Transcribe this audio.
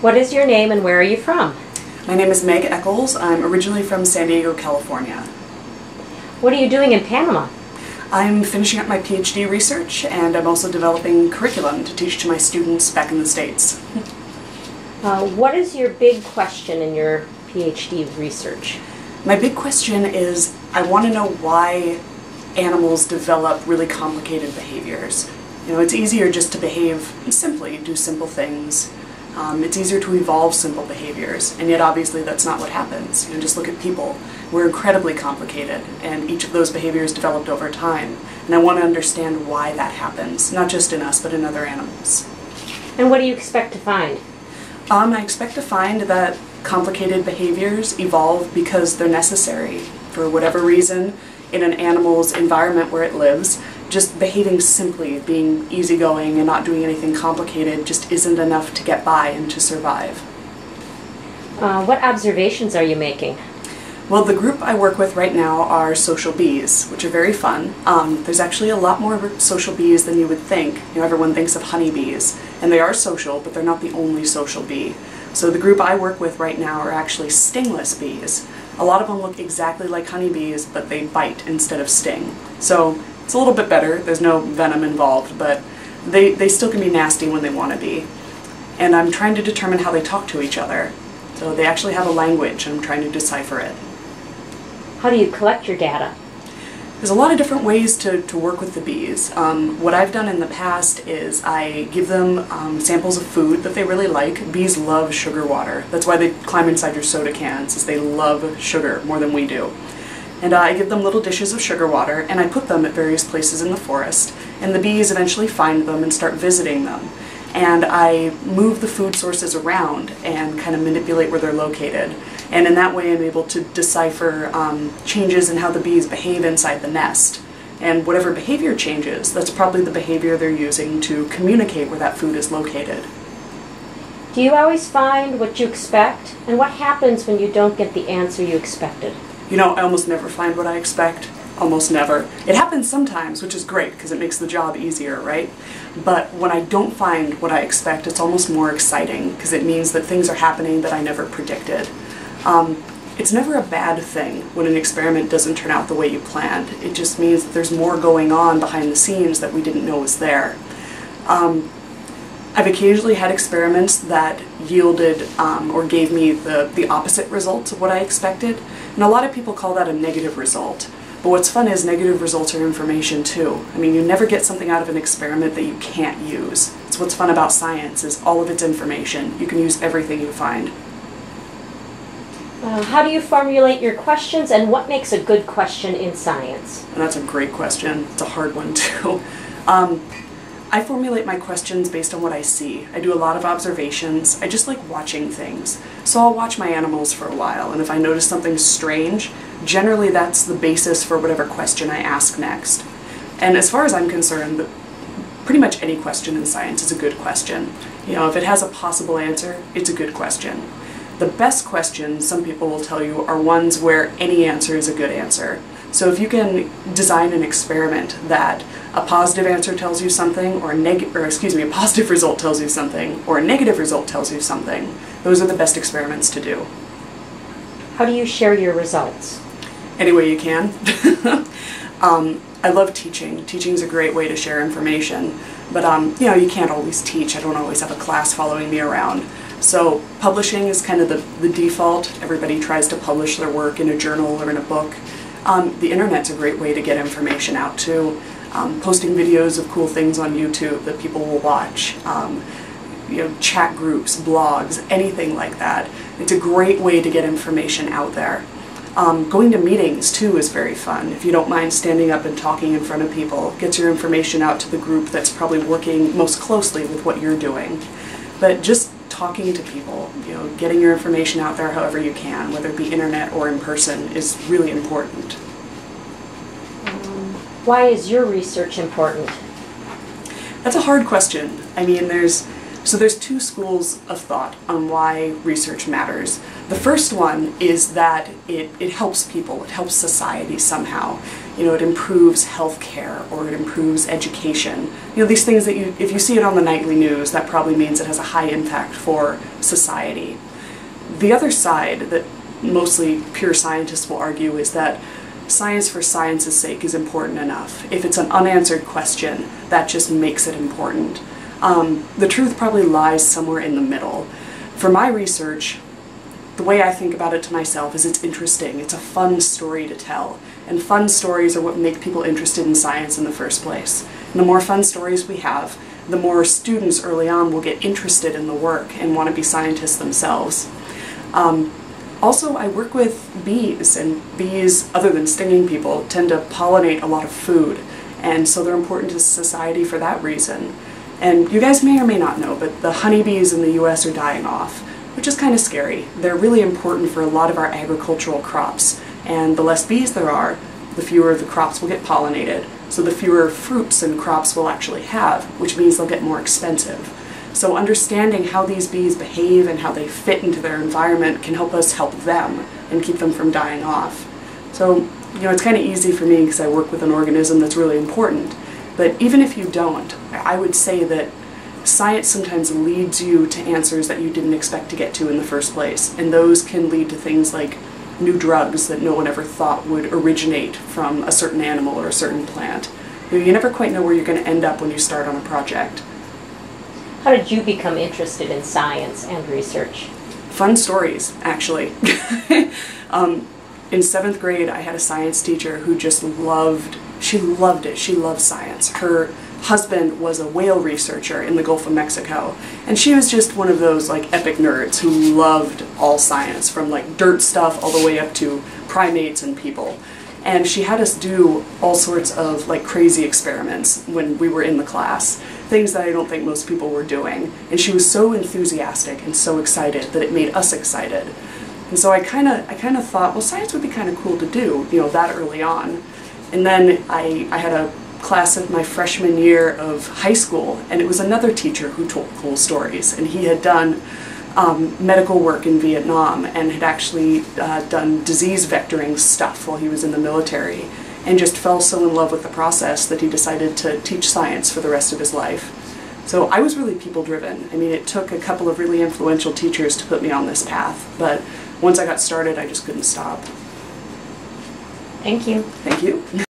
What is your name and where are you from? My name is Meg Eckles. I'm originally from San Diego, California. What are you doing in Panama? I'm finishing up my PhD research, and I'm also developing curriculum to teach to my students back in the States. What is your big question in your PhD research? My big question is, I want to know why animals develop really complicated behaviors. You know, it's easier just to behave simply, do simple things. It's easier to evolve simple behaviors, and yet obviously that's not what happens. You know, just look at people. We're incredibly complicated, and each of those behaviors developed over time. And I want to understand why that happens, not just in us, but in other animals. And what do you expect to find? I expect to find that complicated behaviors evolve because they're necessary. For whatever reason, in an animal's environment where it lives, just behaving simply, being easygoing and not doing anything complicated just isn't enough to get by and to survive. What observations are you making? Well, the group I work with right now are social bees, which are very fun. There's actually a lot more social bees than you would think. You know, everyone thinks of honeybees, and they are social, but they're not the only social bee. So the group I work with right now are actually stingless bees. A lot of them look exactly like honeybees, but they bite instead of sting. So it's a little bit better. There's no venom involved, but they still can be nasty when they want to be. And I'm trying to determine how they talk to each other. So they actually have a language, and I'm trying to decipher it. How do you collect your data? There's a lot of different ways to work with the bees. What I've done in the past is I give them samples of food that they really like. Bees love sugar water. That's why they climb inside your soda cans, is they love sugar more than we do. And I give them little dishes of sugar water, and I put them at various places in the forest, and the bees eventually find them and start visiting them. And I move the food sources around and kind of manipulate where they're located. And in that way I'm able to decipher changes in how the bees behave inside the nest. And whatever behavior changes, that's probably the behavior they're using to communicate where that food is located. Do you always find what you expect? And what happens when you don't get the answer you expected? You know, I almost never find what I expect. Almost never. It happens sometimes, which is great because it makes the job easier, right? But when I don't find what I expect, it's almost more exciting because it means that things are happening that I never predicted. It's never a bad thing when an experiment doesn't turn out the way you planned. It just means that there's more going on behind the scenes that we didn't know was there. I've occasionally had experiments that yielded or gave me the opposite results of what I expected, and a lot of people call that a negative result. But what's fun is negative results are information too. I mean, you never get something out of an experiment that you can't use. It's what's fun about science, is all of its information. You can use everything you find. How do you formulate your questions, and what makes a good question in science? And that's a great question. It's a hard one too. I formulate my questions based on what I see. I do a lot of observations. I just like watching things. So I'll watch my animals for a while, and if I notice something strange, generally that's the basis for whatever question I ask next. And as far as I'm concerned, pretty much any question in science is a good question. You know, if it has a possible answer, it's a good question. The best questions, some people will tell you, are ones where any answer is a good answer. So if you can design an experiment that a positive answer tells you something, or a positive result tells you something, or a negative result tells you something, those are the best experiments to do. How do you share your results? Any way you can. I love teaching. Teaching is a great way to share information, but you know, you can't always teach. I don't always have a class following me around. So publishing is kind of the default. Everybody tries to publish their work in a journal or in a book. The internet's a great way to get information out too. Posting videos of cool things on YouTube that people will watch. You know, chat groups, blogs, anything like that. It's a great way to get information out there. Going to meetings too is very fun. If you don't mind standing up and talking in front of people, gets your information out to the group that's probably working most closely with what you're doing. But just talking to people, you know, getting your information out there however you can, whether it be internet or in person, is really important. Why is your research important? That's a hard question. I mean, there's So there's two schools of thought on why research matters. The first one is that it helps people, it helps society somehow. You know, it improves healthcare or it improves education. You know, these things that if you see it on the nightly news, that probably means it has a high impact for society. The other side that mostly pure scientists will argue is that science for science's sake is important enough. If it's an unanswered question, that just makes it important. The truth probably lies somewhere in the middle. For my research, the way I think about it to myself is it's interesting. It's a fun story to tell. And fun stories are what make people interested in science in the first place. And the more fun stories we have, the more students early on will get interested in the work and want to be scientists themselves. Also, I work with bees, and bees, other than stinging people, tend to pollinate a lot of food, and so they're important to society for that reason. And you guys may or may not know, but the honeybees in the US are dying off, which is kind of scary. They're really important for a lot of our agricultural crops, and the less bees there are, the fewer of the crops will get pollinated, so the fewer fruits and crops we'll actually have, which means they'll get more expensive. So understanding how these bees behave and how they fit into their environment can help us help them and keep them from dying off. So, you know, it's kind of easy for me because I work with an organism that's really important. But even if you don't, I would say that science sometimes leads you to answers that you didn't expect to get to in the first place. And those can lead to things like new drugs that no one ever thought would originate from a certain animal or a certain plant. You never quite know where you're going to end up when you start on a project. How did you become interested in science and research? Fun stories, actually. In 7th grade, I had a science teacher who just loved it. She loved science. Her husband was a whale researcher in the Gulf of Mexico, and she was just one of those like epic nerds who loved all science, from like dirt stuff all the way up to primates and people. And she had us do all sorts of like crazy experiments when we were in the class, things that I don't think most people were doing. And she was so enthusiastic and so excited that it made us excited. And so I kind of thought, well, science would be kind of cool to do, you know, that early on. And then I had a class of my freshman year of high school, and it was another teacher who told cool stories, and he had done medical work in Vietnam and had actually done disease vectoring stuff while he was in the military, and just fell so in love with the process that he decided to teach science for the rest of his life. So I was really people-driven. I mean, it took a couple of really influential teachers to put me on this path, but once I got started, I just couldn't stop. Thank you. Thank you.